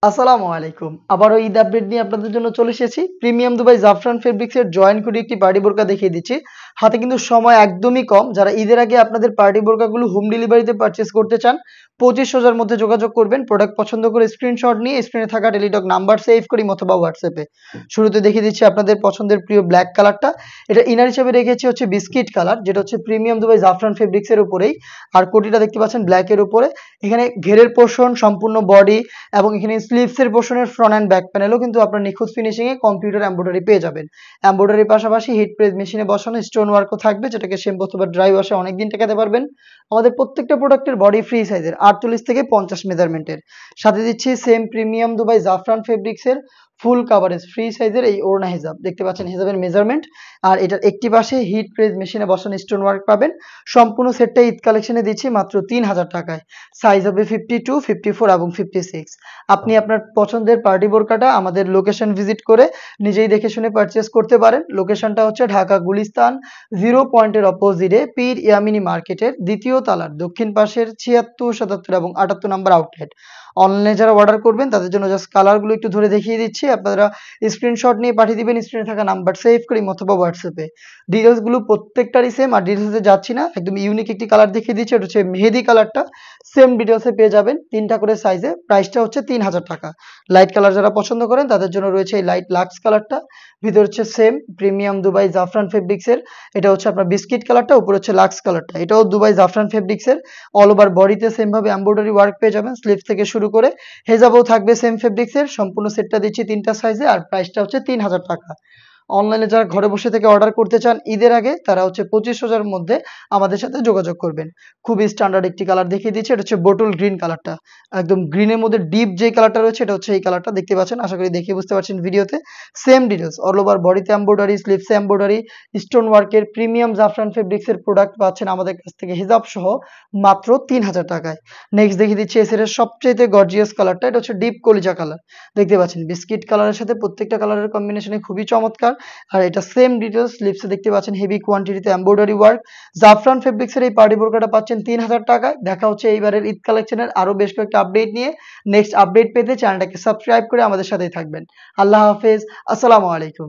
আসসালামু আলাইকুম। আবারও ঈদ আপডেট নিয়ে আপনাদের জন্য চলে এসেছি। প্রিমিয়াম দুবাই জাফরান ফেব্রিক্স এর জয়েন করি একটি পার্টি বোরকা দেখিয়ে দিচ্ছি। হাতে কিন্তু সময় একদমই কম। যারা ঈদের আগে আপনাদের পার্টি বোরকাগুলো হোম ডেলিভারিতে পারচেজ করতে চান, 2500 মধ্যে যোগাযোগ করবেন। প্রোডাক্ট পছন্দ করে স্ক্রিনশট নিয়ে স্ক্রিনে থাকা টেলিটক নাম্বার সেভ করি অথবা হোয়াটসঅ্যাপে। শুরুতে দেখিয়ে দিচ্ছি আপনাদের পছন্দের প্রিয় ব্ল্যাক কালারটা। এটা ইনার হিসেবে রেখেছি হচ্ছে বিস্কিট কালার, যেটা হচ্ছে প্রিমিয়াম দুবাই জাফরান ফেব্রিক্স এর উপরেই। আর কোটিটা দেখতে পাচ্ছেন ব্ল্যাক এর উপরে। এখানে ঘেরের পোরশন, সম্পূর্ণ বডি এবং এখানে স্লিভসের পোর্শনের ফ্রন্ট অ্যান্ড ব্যাক প্যানেলও কিন্তু আপনার নিখুঁত ফিনিশিং এ কম্পিউটার এমব্রয়ডারি পেয়ে যাবেন। এমব্রয়ডারির পাশাপাশি হিট প্রেস মেশিনে বসানো স্টোন ওয়ার্কও থাকবে, যেটাকে শ্যাম্পু অথবা ড্রাই ওয়াশে অনেকদিন টেকাতে পারবেন। আমাদের প্রত্যেকটা প্রোডাক্টের বডি ফ্রি সাইজের 48 থেকে 50 মেজারমেন্টের। সাথে দিচ্ছি সেম প্রিমিয়াম দুবাই জাফরান ফেব্রিক্স এর ফুল কাভারেজ ফ্রি সাইজের এই ওড়না হিজাব। দেখতে পাচ্ছেন হিজাবের মেজারমেন্ট। আর এটার একটি পাশে হিট প্রেস মেশিনে বসানো স্টোন ওয়ার্ক পাবেন। সম্পূর্ণ সেটটা ঈদ কালেকশনে দিচ্ছি মাত্র 3000 টাকায়। সাইজ হবে 52, 54 এবং 56। আপনি আপনার পছন্দের পার্টি বোরকাটা আমাদের লোকেশন ভিজিট করে নিজেই দেখে শুনে পারচেজ করতে পারেন। লোকেশনটা হচ্ছে ঢাকা গুলিস্তান 0 পয়েন্টের অপোজিটে পীর ইয়ামিনী মার্কেটের দ্বিতীয় তলার দক্ষিণ পাশের 76, 77 এবং 78 নম্বর আউটলেট। অনলাইনে যারা অর্ডার করবেন তাদের জন্য জাস্ট কালারগুলো একটু ধরে দেখিয়ে দিচ্ছি। আপনারা স্ক্রিনশট নিয়ে পাঠিয়ে দিবেন স্ক্রিনে থাকা নাম্বার সেভ করি অথবা হোয়াটসঅ্যাপে। ডিটেলসগুলো প্রত্যেকটারই সেম, আর ডিটেলসে যাচ্ছি না। একদম ইউনিক একটি কালার দেখিয়ে দিচ্ছি, এটা হচ্ছে মেহেদি কালারটা। সেম ডিটেলসে পেয়ে যাবেন 3টা করে সাইজে। প্রাইসটা হচ্ছে 3000 টাকা। লাইট কালার যারা পছন্দ করেন তাদের জন্য রয়েছে এই লাইট লাক্স কালারটা। ভিতরে হচ্ছে সেম প্রিমিয়াম দুবাই জাফরান ফেব্রিক্স এর। এটা হচ্ছে আপনার বিস্কিট কালারটা, উপরে হচ্ছে লাক্স কালারটা। এটাও দুবাই জাফরান ফেব্রিক্স এর। অল ওভার বডিতে সেম ভাবে এমব্রয়ডারি ওয়ার্ক পেয়ে যাবেন, স্লিভস থেকে শুরু করে হেজাবও থাকবে সেম ফেব্রিক্স এর। সম্পূর্ণ সেটটা দিচ্ছি 3টা সাইজে, আর প্রাইসটা হচ্ছে 3000 টাকা। অনলাইনে যারা ঘরে বসে থেকে অর্ডার করতে চান ঈদের আগে, তারা হচ্ছে 2500 মধ্যে আমাদের সাথে যোগাযোগ করবেন। খুবই স্ট্যান্ডার্ড একটি কালার দেখিয়ে দিচ্ছি, এটা হচ্ছে বোটল গ্রিন কালারটা। একদম গ্রিনের মধ্যে ডিপ যে কালারটা রয়েছে এটা হচ্ছে এই কালারটা দেখতে পাচ্ছেন। আশা করি দেখে বুঝতে পারছেন ভিডিওতে। সেম ডিটেলস অল ওভার বডিতে এমব্রয়ডারি, স্লিভসে এমব্রয়ডারি, স্টোন ওয়ার্কের প্রিমিয়াম জাফরান ফেব্রিক্স এর প্রোডাক্ট পাচ্ছেন আমাদের কাছ থেকে হিজাব সহ মাত্র 3000 টাকায়। নেক্সট দেখিয়ে দিচ্ছি এসের সবচেয়ে গর্জিয়াস কালারটা। এটা হচ্ছে ডিপ কলিজা কালার। দেখতে পাচ্ছেন বিস্কিট কালারের সাথে প্রত্যেকটা কালারের কম্বিনেশনে খুবই চমৎকার। আর এটা সেম ডিটেলস স্লিপসে দেখতে পাচ্ছেন হেভি কোয়ান্টিটিতে এমব্রয়ডারি ওয়ার্ক। জাফরান ফেব্রিক্স এর এই পার্টি বোরকাটা পাচ্ছেন 3000 টাকায়। দেখা হচ্ছে এইবারের ঈদ কালেকশনের আরো বেশ কয়েকটা আপডেট নিয়ে। নেক্সট আপডেট পেতে চ্যানেলটাকে সাবস্ক্রাইব করে আমাদের সাথেই থাকবেন। আল্লাহ হাফেজ, আসসালামু আলাইকুম।